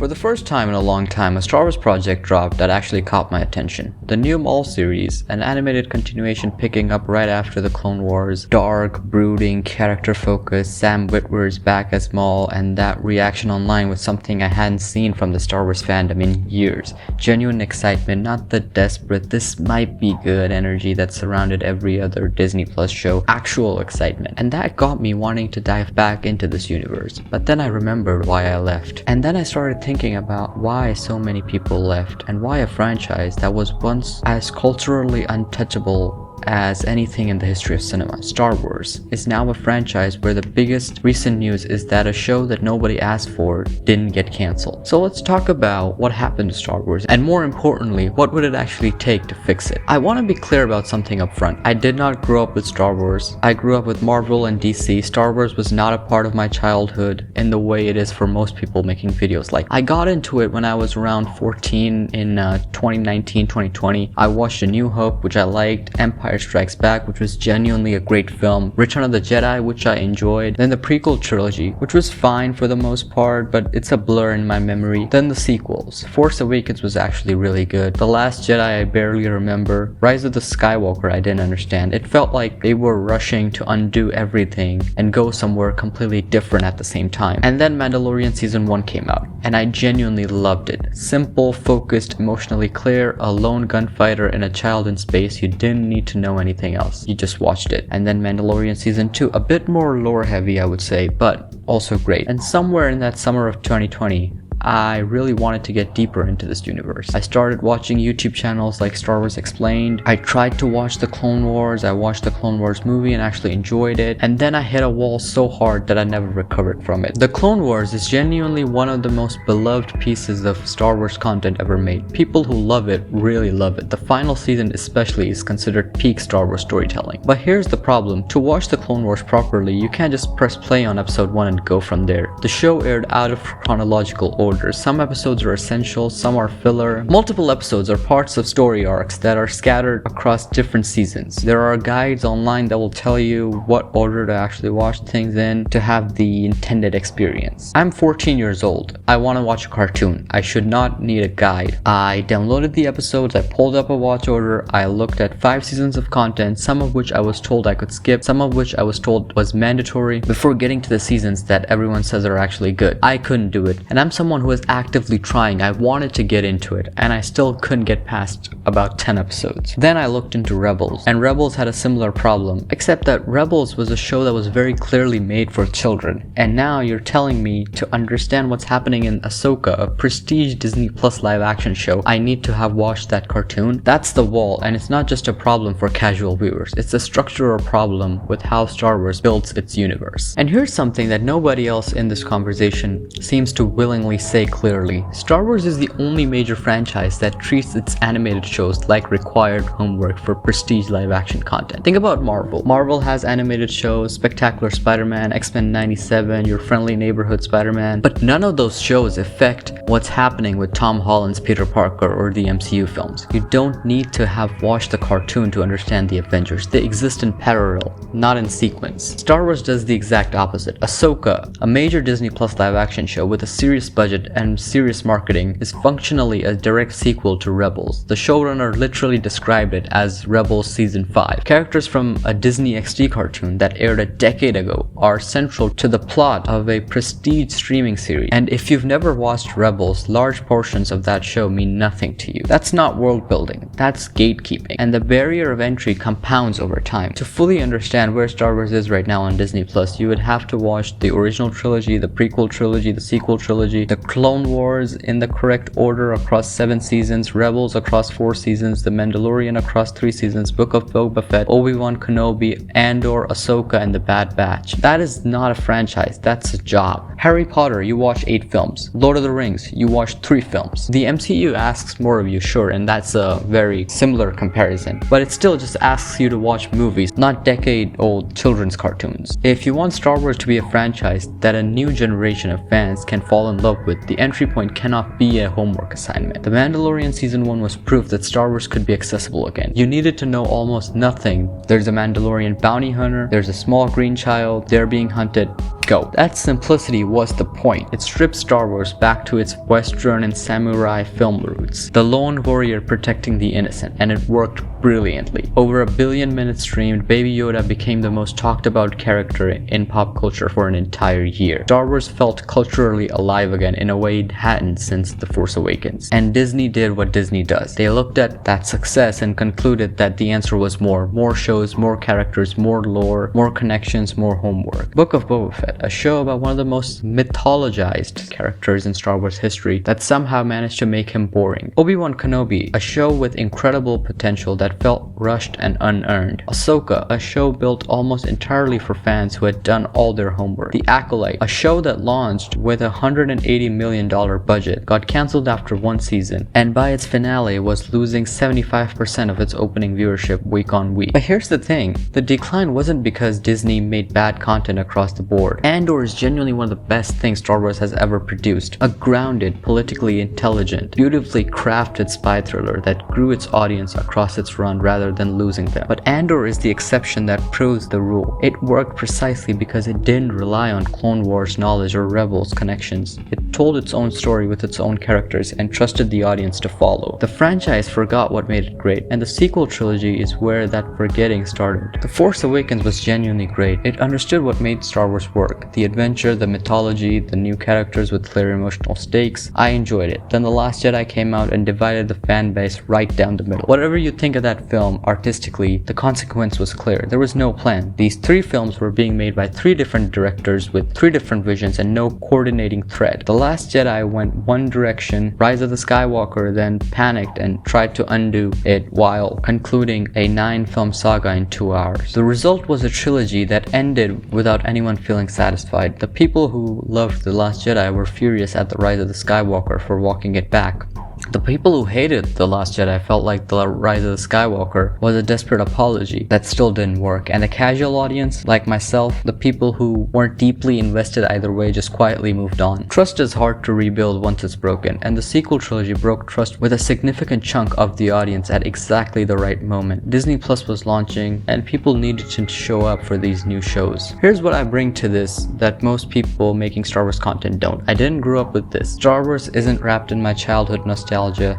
For the first time in a long time, a Star Wars project dropped that actually caught my attention. The new Maul series, an animated continuation picking up right after the Clone Wars, dark, brooding, character focused, Sam Witwer's back as Maul, and that reaction online was something I hadn't seen from the Star Wars fandom in years. Genuine excitement, not the desperate, this might be good energy that surrounded every other Disney Plus show. Actual excitement. And that got me wanting to dive back into this universe. But then I remembered why I left. And then I started thinking about why so many people left and why a franchise that was once as culturally untouchable as anything in the history of cinema, Star Wars, is now a franchise where the biggest recent news is that a show that nobody asked for didn't get cancelled. So let's talk about what happened to Star Wars, and more importantly, what would it actually take to fix it. I want to be clear about something up front. I did not grow up with Star Wars. I grew up with Marvel and DC. Star Wars was not a part of my childhood in the way it is for most people making videos. Like, I got into it when I was around 14 in 2019, 2020. I watched A New Hope, which I liked, Empire Strikes Back, which was genuinely a great film, Return of the Jedi, which I enjoyed, then the prequel trilogy, which was fine for the most part, but it's a blur in my memory, then the sequels. Force Awakens was actually really good, The Last Jedi I barely remember, Rise of the Skywalker I didn't understand. It felt like they were rushing to undo everything and go somewhere completely different at the same time. And then Mandalorian Season 1 came out, and I genuinely loved it. Simple, focused, emotionally clear, a lone gunfighter and a child in space. You didn't need to know anything else, you just watched it. And then Mandalorian Season 2, a bit more lore heavy I would say, but also great. And somewhere in that summer of 2020, I really wanted to get deeper into this universe. I started watching YouTube channels like Star Wars Explained. I tried to watch the Clone Wars. I watched the Clone Wars movie and actually enjoyed it. And then I hit a wall so hard that I never recovered from it. The Clone Wars is genuinely one of the most beloved pieces of Star Wars content ever made. People who love it really love it. The final season especially is considered peak Star Wars storytelling. But here's the problem. To watch the Clone Wars properly, you can't just press play on episode 1 and go from there. The show aired out of chronological order. Some episodes are essential, some are filler. Multiple episodes are parts of story arcs that are scattered across different seasons. There are guides online that will tell you what order to actually watch things in to have the intended experience. I'm 14 years old. I want to watch a cartoon. I should not need a guide. I downloaded the episodes, I pulled up a watch order, I looked at 5 seasons of content, some of which I was told I could skip, some of which I was told was mandatory, before getting to the seasons that everyone says are actually good. I couldn't do it, and I'm someone who was actively trying. I wanted to get into it, and I still couldn't get past about 10 episodes. Then I looked into Rebels, and Rebels had a similar problem, except that Rebels was a show that was very clearly made for children. And now you're telling me to understand what's happening in Ahsoka, a prestige Disney Plus live action show, I need to have watched that cartoon? That's the wall, and it's not just a problem for casual viewers. It's a structural problem with how Star Wars builds its universe. And here's something that nobody else in this conversation seems to willingly say clearly. Star Wars is the only major franchise that treats its animated shows like required homework for prestige live action content. Think about Marvel. Marvel has animated shows, Spectacular Spider-Man, X-Men 97, Your Friendly Neighborhood Spider-Man, but none of those shows affect what's happening with Tom Holland's Peter Parker or the MCU films. You don't need to have watched the cartoon to understand the Avengers. They exist in parallel, not in sequence. Star Wars does the exact opposite. Ahsoka, a major Disney Plus live action show with a serious budget and serious marketing, is functionally a direct sequel to Rebels. The showrunner literally described it as Rebels Season 5. Characters from a Disney XD cartoon that aired a decade ago are central to the plot of a prestige streaming series, and if you've never watched Rebels, large portions of that show mean nothing to you. That's not world building, that's gatekeeping, and the barrier of entry compounds over time. To fully understand where Star Wars is right now on Disney Plus, you would have to watch the original trilogy, the prequel trilogy, the sequel trilogy, the Clone Wars in the correct order across 7 seasons, Rebels across 4 seasons, The Mandalorian across 3 seasons, Book of Boba Fett, Obi-Wan Kenobi, Andor, Ahsoka, and The Bad Batch. That is not a franchise, that's a job. Harry Potter, you watch 8 films. Lord of the Rings, you watch 3 films. The MCU asks more of you, sure, and that's a very similar comparison, but it still just asks you to watch movies, not decade-old children's cartoons. If you want Star Wars to be a franchise that a new generation of fans can fall in love with, the entry point cannot be a homework assignment. The Mandalorian Season 1 was proof that Star Wars could be accessible again. You needed to know almost nothing. There's a Mandalorian bounty hunter, there's a small green child, they're being hunted. go. That simplicity was the point. It stripped Star Wars back to its Western and samurai film roots. The lone warrior protecting the innocent, and it worked brilliantly. Over 1 billion minutes streamed, Baby Yoda became the most talked about character in pop culture for an entire year. Star Wars felt culturally alive again in a way it hadn't since The Force Awakens. And Disney did what Disney does. They looked at that success and concluded that the answer was more. More shows, more characters, more lore, more connections, more homework. Book of Boba Fett, a show about one of the most mythologized characters in Star Wars history that somehow managed to make him boring. Obi-Wan Kenobi, a show with incredible potential that felt rushed and unearned. Ahsoka, a show built almost entirely for fans who had done all their homework. The Acolyte, a show that launched with a $180 million budget, got cancelled after one season, and by its finale was losing 75% of its opening viewership week on week. But here's the thing, the decline wasn't because Disney made bad content across the board. Andor is genuinely one of the best things Star Wars has ever produced. A grounded, politically intelligent, beautifully crafted spy thriller that grew its audience across its run rather than losing them. But Andor is the exception that proves the rule. It worked precisely because it didn't rely on Clone Wars knowledge or Rebels connections. It told its own story with its own characters and trusted the audience to follow. The franchise forgot what made it great, and the sequel trilogy is where that forgetting started. The Force Awakens was genuinely great. It understood what made Star Wars work. The adventure, the mythology, the new characters with clear emotional stakes. I enjoyed it. Then The Last Jedi came out and divided the fan base right down the middle. Whatever you think of that film artistically, the consequence was clear. There was no plan. These 3 films were being made by 3 different directors with 3 different visions and no coordinating thread. The Last Jedi went one direction, Rise of the Skywalker then panicked and tried to undo it while concluding a 9-film saga in 2 hours. The result was a trilogy that ended without anyone feeling satisfied. The people who loved The Last Jedi were furious at The Rise of the Skywalker for walking it back. The people who hated The Last Jedi felt like The Rise of the Skywalker was a desperate apology that still didn't work, and the casual audience, like myself, the people who weren't deeply invested either way, just quietly moved on. Trust is hard to rebuild once it's broken, and the sequel trilogy broke trust with a significant chunk of the audience at exactly the right moment. Disney Plus was launching, and people needed to show up for these new shows. Here's what I bring to this that most people making Star Wars content don't. I didn't grow up with this. Star Wars isn't wrapped in my childhood nostalgia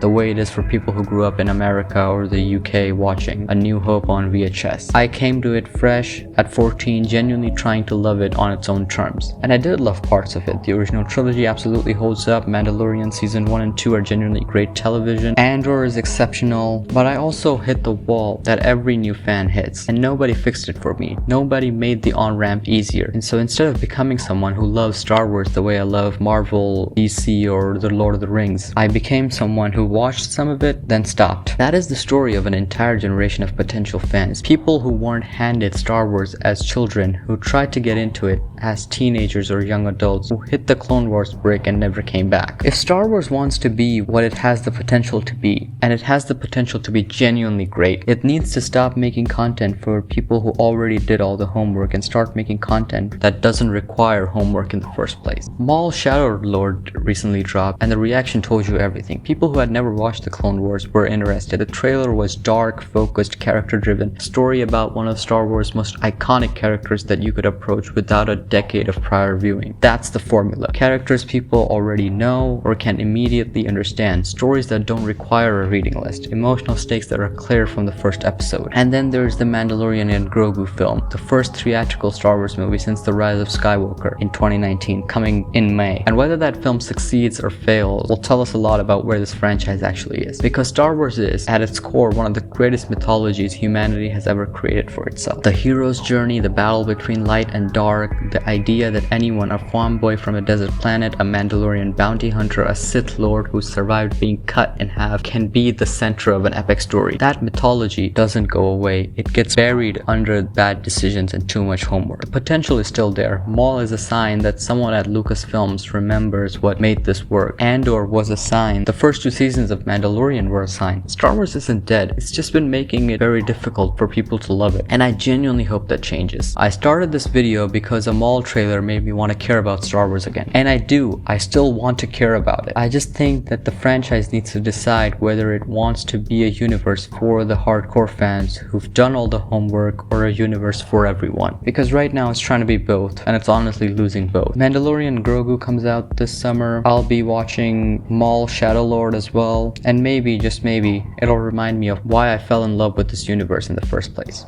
the way it is for people who grew up in America or the UK watching A New Hope on VHS. I came to it fresh at 14, genuinely trying to love it on its own terms. And I did love parts of it. The original trilogy absolutely holds up. Mandalorian season 1 and 2 are genuinely great television. Andor is exceptional, but I also hit the wall that every new fan hits, and nobody fixed it for me. Nobody made the on-ramp easier. And so instead of becoming someone who loves Star Wars the way I love Marvel, DC, or The Lord of the Rings, I became someone who watched some of it, then stopped. That is the story of an entire generation of potential fans. People who weren't handed Star Wars as children, who tried to get into it as teenagers or young adults, who hit the Clone Wars brick and never came back. If Star Wars wants to be what it has the potential to be, and it has the potential to be genuinely great, it needs to stop making content for people who already did all the homework and start making content that doesn't require homework in the first place. Maul Shadow Lord recently dropped, and the reaction told you everything. People who had never watched the Clone Wars were interested. The trailer was dark, focused, character-driven, story about one of Star Wars' most iconic characters that you could approach without a decade of prior viewing. That's the formula. Characters people already know or can immediately understand. Stories that don't require a reading list. Emotional stakes that are clear from the first episode. And then there's the Mandalorian Grogu film, the first theatrical Star Wars movie since The Rise of Skywalker in 2019, coming in May. And whether that film succeeds or fails will tell us a lot about where this franchise actually is. Because Star Wars is, at its core, one of the greatest mythologies humanity has ever created for itself. The hero's journey, the battle between light and dark, the idea that anyone, a farm boy from a desert planet, a Mandalorian bounty hunter, a Sith Lord who survived being cut in half, can be the center of an epic story. That mythology doesn't go away. It gets buried under bad decisions and too much homework. The potential is still there. Maul is a sign that someone at Lucasfilms remembers what made this work. Andor was a sign. The first 2 seasons of Mandalorian were a sign. Star Wars isn't dead, it's just been making it very difficult for people to love it, and I genuinely hope that changes. I started this video because a Maul trailer made me want to care about Star Wars again, and I still want to care about it. I just think that the franchise needs to decide whether it wants to be a universe for the hardcore fans who've done all the homework, or a universe for everyone, because right now it's trying to be both, and it's honestly losing both. Mandalorian Grogu comes out this summer. I'll be watching Maul Shadow Lord as well, and maybe, just maybe, it'll remind me of why I fell in love with this universe in the first place.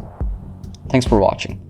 Thanks for watching.